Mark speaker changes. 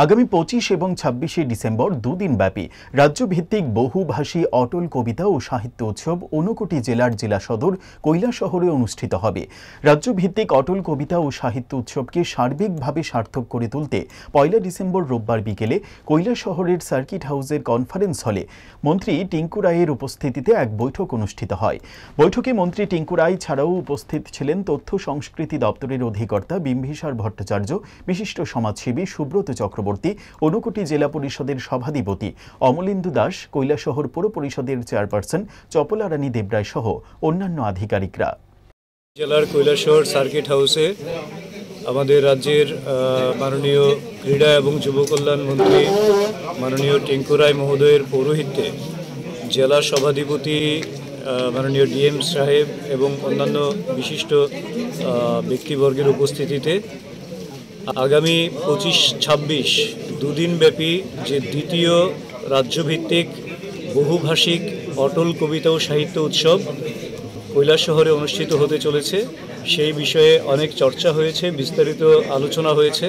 Speaker 1: আগামী 25 এবং 26 ডিসেম্বর দুদিনব্যাপী রাজ্যভিত্তিক বহুভাষী অটল কবিতা ও সাহিত্য উৎসব ঊনকোটি জেলার জেলা সদর কৈলাসহরে অনুষ্ঠিত হবে। রাজ্যভিত্তিক অটল কবিতা ও সাহিত্য উৎসবকে সার্বিকভাবে সার্থক করে তুলতে 1 ডিসেম্বর রোববার বিকেলে কৈলাসহরের সার্কিট হাউসের কনফারেন্স হলে মন্ত্রী টিঙ্কু রায়ের উপস্থিতিতে এক বৈঠক অনুষ্ঠিত হয়। বৈঠকে মন্ত্রী টিঙ্কু রায় ছাড়াও উপস্থিত ছিলেন তথ্য সংস্কৃতি দপ্তরের অধিকর্তা বিম্বিসার ভট্টাচার্য, বিশিষ্ট সমাজসেবী সুব্রত চক্রবর্তী, ঊনকোটি জেলা পরিষদের সভাধিপতি অমলেন্দু দাস, কৈলাসহর পৌর পরিষদের চেয়ারপারসন চপলা রানী দেবরায় সহ অন্যান্য আধিকারিকরা।
Speaker 2: জেলার কৈলাসহর সার্কিট হাউসে আমাদের রাজ্যের মাননীয় ক্রীড়া এবং যুব কল্যাণ মন্ত্রী মাননীয় টিঙ্কু রায় মহোদয়ের পৌরোহিত্যে জেলা সভাধিপতি মাননীয় ডিএম সাহেব এবং অন্যান্য বিশিষ্ট ব্যক্তিবর্গের উপস্থিতিতে আগামী 25-26 দুদিনব্যাপী যে দ্বিতীয় রাজ্যভিত্তিক বহুভাষিক অটল কবিতা ও সাহিত্য উৎসব কৈলাসহরে অনুষ্ঠিত হতে চলেছে, সেই বিষয়ে অনেক চর্চা হয়েছে, বিস্তারিত আলোচনা হয়েছে।